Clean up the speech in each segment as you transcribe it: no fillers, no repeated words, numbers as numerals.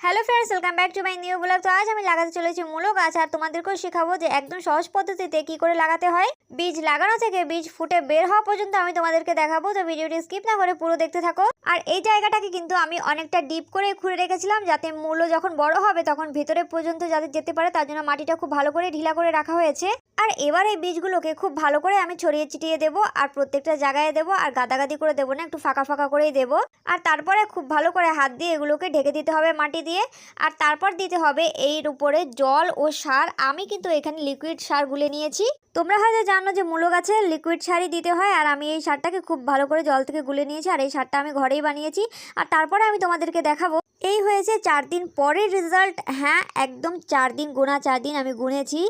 Hello friends, welcome back to my new blog. তো আজ আমি লাগাতে চলেছি মূলো গাছ, আর তোমাদেরকেও শেখাবো যে একদম সহজ পদ্ধতিতে কি করে লাগাতে হয়। বীজ লাগানো থেকে বীজ ফুটে বের হওয়া পর্যন্ত আমি তোমাদেরকে দেখাবো, তো ভিডিওটি স্কিপ না করে পুরো দেখতে থাকো। আর এই জায়গাটাকে কিন্তু আমি অনেকটা ডিপ করে খুঁড়ে রেখেছিলাম, যাতে মূলো যখন বড় হবে তখন ভেতরে পর্যন্ত যাতে যেতে পারে, তার জন্য মাটিটা খুব ভালো করে ঢিলা করে রাখা হয়েছে। আর এবার এই বীজগুলোকে খুব ভালো করে আমি ছড়িয়ে ছিটিয়ে দেবো, আর প্রত্যেকটা জায়গায় দেবো, আর গাদাগাদি করে দেবো না, একটু ফাঁকা ফাঁকা করেই দেবো। আর তারপরে খুব ভালো করে হাত দিয়ে এগুলোকে ঢেকে দিতে হবে মাটি দিয়ে। আর তারপর দিতে হবে এর উপরে জল ও সার। আমি কিন্তু এখানে লিকুইড সার গুলে নিয়েছি। তোমরা হয়তো জানো যে মূলো গাছে লিকুইড সারই দিতে হয়, আর আমি এই সারটাকে খুব ভালো করে জল থেকে গুলে নিয়েছি, আর এই সারটা আমি ঘরেই বানিয়েছি। আর তারপরে আমি তোমাদেরকে দেখাবো এই হয়েছে 4 দিন পরের রেজাল্ট। হ্যাঁ, একদম 4 দিন, গোনা 4 দিন আমি গুনেছি।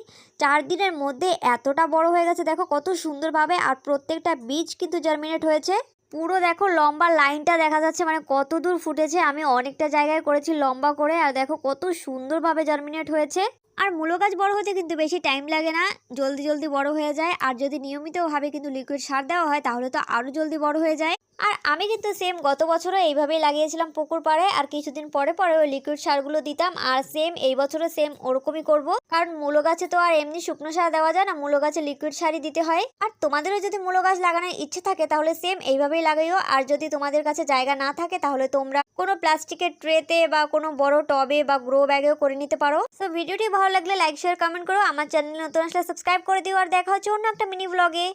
4 দিনের মধ্যে এতটা বড় হয়ে গেছে, দেখো কত সুন্দরভাবে। আর প্রত্যেকটা বীজ কিন্তু জার্মিনেট হয়েছে। পুরো দেখো লম্বা লাইনটা দেখা যাচ্ছে, মানে কত দূর ফুটেছে। আমি অনেকটা জায়গায় করেছি লম্বা করে, আর দেখো কত সুন্দরভাবে জার্মিনেট হয়েছে। আর মূলো গাছ বড় হতে কিন্তু বেশি টাইম লাগে না, জলদি জলদি বড় হয়ে যায়। আর যদি নিয়মিতভাবে কিন্তু লিকুইড সার দেওয়া হয় তাহলে তো আরও জলদি বড় হয়ে যায়। আর আমি কিন্তু সেম গত বছরও এইভাবেই লাগিয়েছিলাম পুকুর পাড়ে, আর কিছুদিন পরে পরে ওই লিকুইড সারগুলো দিতাম। আর সেম এই বছরও সেম ওরকমই করব, কারণ মূলো গাছে তো আর এমনি শুকনো সার দেওয়া যায় না, মূলো গাছে লিকুইড সারই দিতে হয়। আর তোমাদেরও যদি মূলো গাছ লাগানোর ইচ্ছে থাকে তাহলে সেম এইভাবেই লাগাইও। আর যদি তোমাদের কাছে জায়গা না থাকে তাহলে তোমরা কোনো প্লাস্টিকের ট্রেতে বা কোনো বড় টবে বা গ্রো ব্যাগেও করে নিতে পারো। তো ভিডিওটি ভালো লাগলে লাইক শেয়ার কমেন্ট করো, আমার চ্যানেল নতুন আসলে সাবস্ক্রাইব করে দিও। আর দেখা হচ্ছে অন্য একটা মিনি ব্লগে।